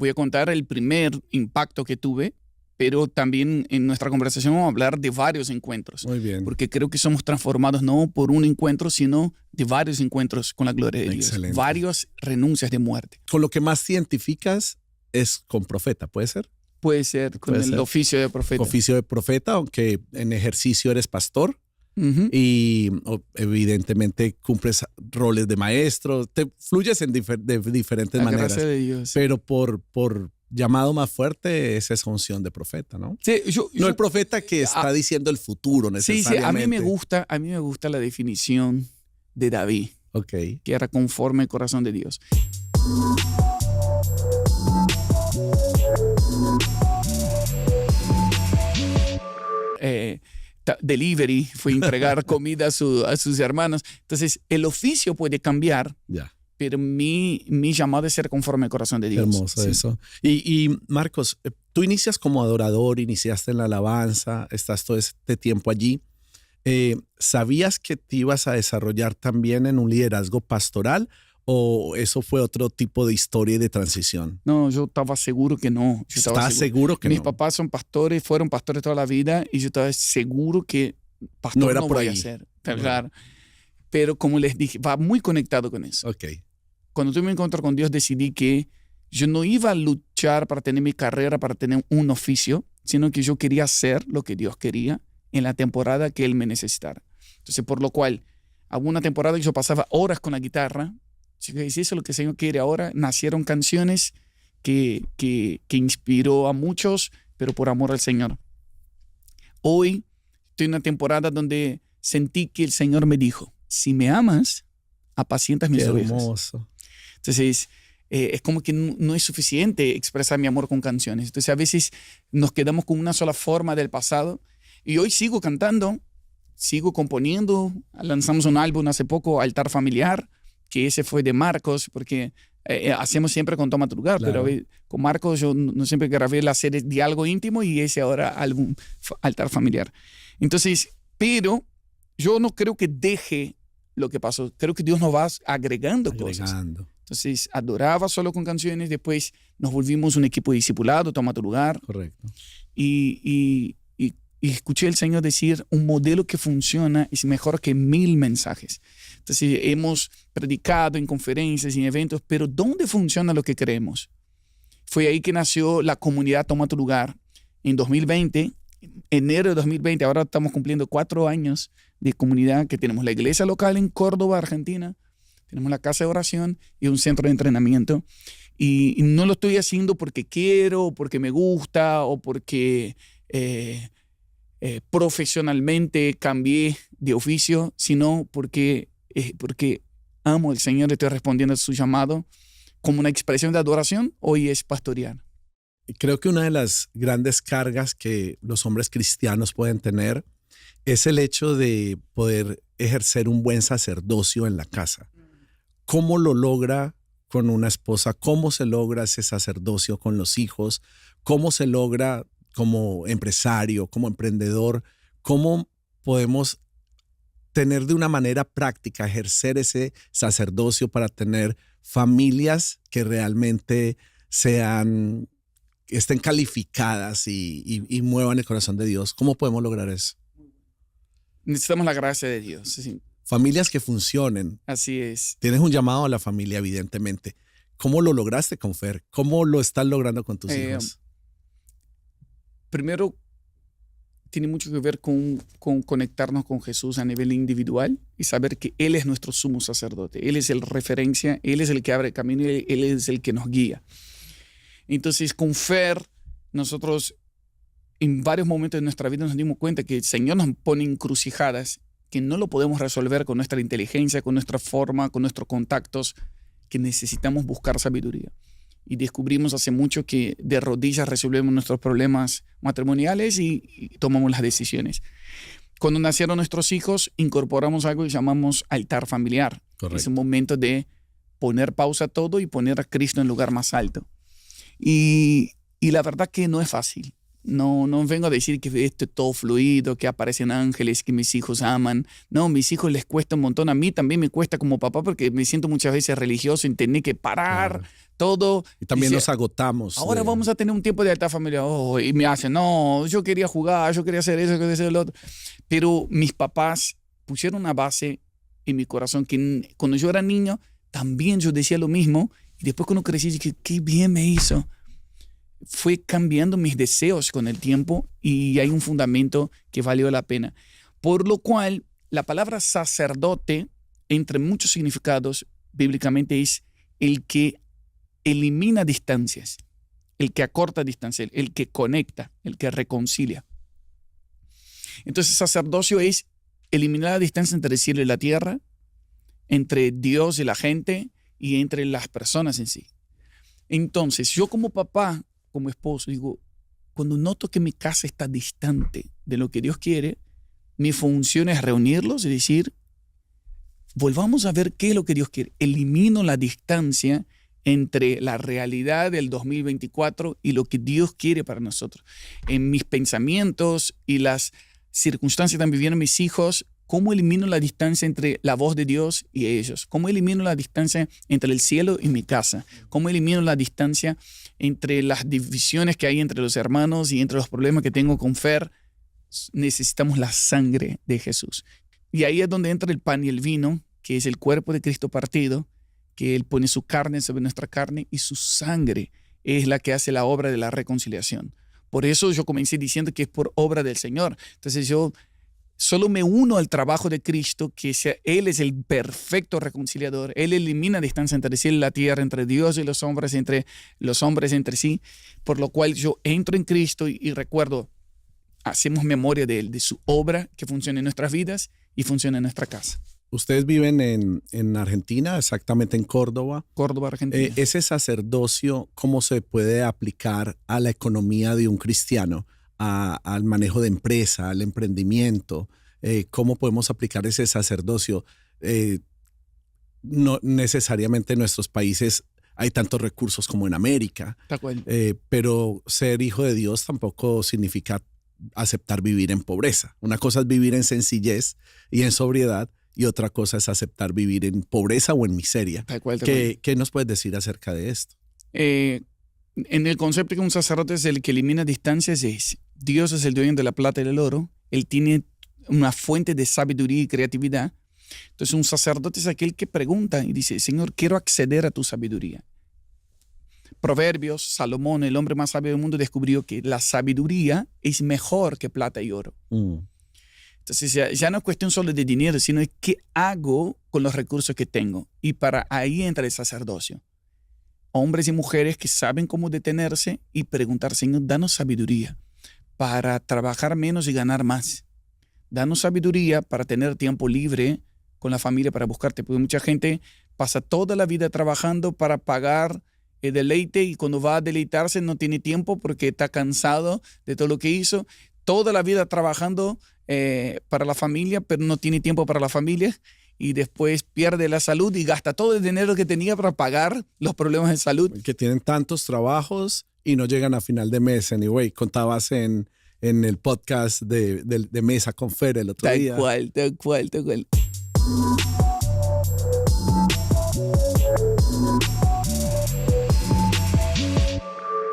voy a contar el primer impacto que tuve, pero también en nuestra conversación vamos a hablar de varios encuentros. Muy bien. Porque creo que somos transformados no por un encuentro, sino de varios encuentros con la gloria de Excelente. Dios. Varias renuncias de muerte. Con lo que más te identificas es con profeta, ¿puede ser? Puede ser con Puede el ser. oficio de profeta. Oficio de profeta, aunque en ejercicio eres pastor. Y evidentemente cumples roles de maestro, te fluyes de diferentes La maneras. gracia de Dios. Pero por llamado más fuerte es esa unción de profeta, ¿no? Sí, No el profeta que está diciendo el futuro necesariamente. Sí, a mí me gusta la definición de David, Ok. que era conforme al corazón de Dios. Delivery, fue a entregar comida a sus hermanos. Entonces, el oficio puede cambiar, Ya. pero mi llamado es ser conforme al corazón de Dios. Hermoso eso. Y Marcos, tú inicias como adorador, iniciaste en la alabanza, estás todo este tiempo allí. ¿Sabías que te ibas a desarrollar también en un liderazgo pastoral o eso fue otro tipo de historia y de transición? No, yo estaba seguro que no. ¿Estás seguro que Mis no? papás son pastores, fueron pastores toda la vida y yo estaba seguro que pastor No era no por voy a ahí. ser. Claro. Pero como les dije, va muy conectado con eso. Ok. Cuando tuve mi encuentro con Dios decidí que yo no iba a luchar para tener mi carrera, para tener un oficio, sino que yo quería hacer lo que Dios quería en la temporada que Él me necesitara. Entonces, por lo cual, alguna temporada yo pasaba horas con la guitarra. Si eso es lo que el Señor quiere ahora, nacieron canciones que inspiró a muchos, pero por amor al Señor. Hoy estoy en una temporada donde sentí que el Señor me dijo, si me amas, apacientas mis ovejas. Hermoso. Entonces, es como que no es suficiente expresar mi amor con canciones. Entonces, a veces nos quedamos con una sola forma del pasado. Y hoy sigo cantando, sigo componiendo. Lanzamos un álbum hace poco, Altar Familiar, que ese fue de Marcos, porque hacemos siempre con Toma tu Lugar, Claro. pero con Marcos yo no siempre grabé la serie de algo íntimo y ese ahora álbum Altar Familiar. Entonces, pero yo no creo que deje lo que pasó. Creo que Dios nos va agregando cosas. Entonces, adoraba solo con canciones, después nos volvimos un equipo de discipulado, Toma tu Lugar. Correcto. Y escuché al Señor decir, un modelo que funciona es mejor que 1000 mensajes. Entonces, hemos predicado en conferencias, en eventos, pero ¿dónde funciona lo que creemos? Fue ahí que nació la comunidad Toma tu Lugar. En 2020, enero de 2020, ahora estamos cumpliendo 4 años de comunidad, que tenemos la iglesia local en Córdoba, Argentina, tenemos la casa de oración y un centro de entrenamiento. Y no lo estoy haciendo porque quiero, porque me gusta o porque profesionalmente cambié de oficio, sino porque amo al Señor y estoy respondiendo a su llamado como una expresión de adoración. Hoy es pastorear. Creo que una de las grandes cargas que los hombres cristianos pueden tener es el hecho de poder ejercer un buen sacerdocio en la casa. ¿Cómo lo logra con una esposa? ¿Cómo se logra ese sacerdocio con los hijos? ¿Cómo se logra como empresario, como emprendedor? ¿Cómo podemos tener de una manera práctica, ejercer ese sacerdocio para tener familias que realmente estén calificadas y muevan el corazón de Dios? ¿Cómo podemos lograr eso? Necesitamos la gracia de Dios. Sí. Familias que funcionen. Así es. Tienes un llamado a la familia, evidentemente. ¿Cómo lo lograste con Fer? ¿Cómo lo estás logrando con tus hijos? Primero, tiene mucho que ver con conectarnos con Jesús a nivel individual y saber que Él es nuestro sumo sacerdote. Él es el referencia, Él es el que abre el camino y Él es el que nos guía. Entonces, con Fer, nosotros en varios momentos de nuestra vida nos dimos cuenta que el Señor nos pone encrucijadas que no lo podemos resolver con nuestra inteligencia, con nuestra forma, con nuestros contactos, que necesitamos buscar sabiduría. Y descubrimos hace mucho que de rodillas resolvemos nuestros problemas matrimoniales y tomamos las decisiones. Cuando nacieron nuestros hijos, incorporamos algo que llamamos altar familiar. Correcto. Es un momento de poner pausa a todo y poner a Cristo en lugar más alto. Y la verdad que no es fácil. No vengo a decir que esto es todo fluido, que aparecen ángeles, que mis hijos aman. No, a mis hijos les cuesta un montón. A mí también me cuesta como papá porque me siento muchas veces religioso en tener que parar todo. Y también dice, nos agotamos. ahora vamos a tener un tiempo de alta familia. Oh, y me hacen, no, yo quería jugar, yo quería hacer eso, quería hacer lo otro. Pero mis papás pusieron una base en mi corazón que cuando yo era niño, también yo decía lo mismo. Y después cuando crecí, dije, qué bien me hizo. Fue cambiando mis deseos con el tiempo y hay un fundamento que valió la pena. Por lo cual, la palabra sacerdote, entre muchos significados, bíblicamente es el que elimina distancias, el que acorta distancias, el que conecta, el que reconcilia. Entonces, sacerdocio es eliminar la distancia entre el cielo y la tierra, entre Dios y la gente y entre las personas en sí. Entonces, yo como papá, como esposo, digo, cuando noto que mi casa está distante de lo que Dios quiere, mi función es reunirlos y decir, volvamos a ver qué es lo que Dios quiere. Elimino la distancia entre la realidad del 2024 y lo que Dios quiere para nosotros. En mis pensamientos y las circunstancias que están viviendo mis hijos, ¿cómo elimino la distancia entre la voz de Dios y ellos? ¿Cómo elimino la distancia entre el cielo y mi casa? ¿Cómo elimino la distancia entre las divisiones que hay entre los hermanos y entre los problemas que tengo con Fer? Necesitamos la sangre de Jesús. Y ahí es donde entra el pan y el vino, que es el cuerpo de Cristo partido, que Él pone su carne sobre nuestra carne y su sangre es la que hace la obra de la reconciliación. Por eso yo comencé diciendo que es por obra del Señor. Entonces yo solo me uno al trabajo de Cristo, que Él es el perfecto reconciliador. Él elimina distancia entre el cielo y la tierra, entre Dios y los hombres entre sí, por lo cual yo entro en Cristo y recuerdo, hacemos memoria de Él, de su obra que funciona en nuestras vidas y funciona en nuestra casa. Ustedes viven en Argentina, exactamente en Córdoba. Córdoba, Argentina. Ese sacerdocio, ¿cómo se puede aplicar a la economía de un cristiano? Al manejo de empresa, al emprendimiento, cómo podemos aplicar ese sacerdocio. No necesariamente en nuestros países hay tantos recursos como en América, pero ser hijo de Dios tampoco significa aceptar vivir en pobreza. Una cosa es vivir en sencillez y en sobriedad y otra cosa es aceptar vivir en pobreza o en miseria. ¿Qué nos puedes decir acerca de esto? En el concepto que un sacerdote es el que elimina distancias, es Dios es el dueño de la plata y del oro. Él tiene una fuente de sabiduría y creatividad. Entonces un sacerdote es aquel que pregunta y dice, Señor, quiero acceder a tu sabiduría. Proverbios, Salomón, el hombre más sabio del mundo, descubrió que la sabiduría es mejor que plata y oro. Entonces ya no es cuestión solo de dinero, sino de qué hago con los recursos que tengo. Y para ahí entra el sacerdocio. Hombres y mujeres que saben cómo detenerse y preguntar, Señor, danos sabiduría para trabajar menos y ganar más. Danos sabiduría para tener tiempo libre con la familia para buscarte. Porque mucha gente pasa toda la vida trabajando para pagar el deleite y cuando va a deleitarse no tiene tiempo porque está cansado de todo lo que hizo. Toda la vida trabajando para la familia, pero no tiene tiempo para la familia. Y después pierde la salud y gasta todo el dinero que tenía para pagar los problemas de salud. Que tienen tantos trabajos y no llegan a final de mes. Anyway, contabas en el podcast de Mesa con Fer el otro día. Tal cual.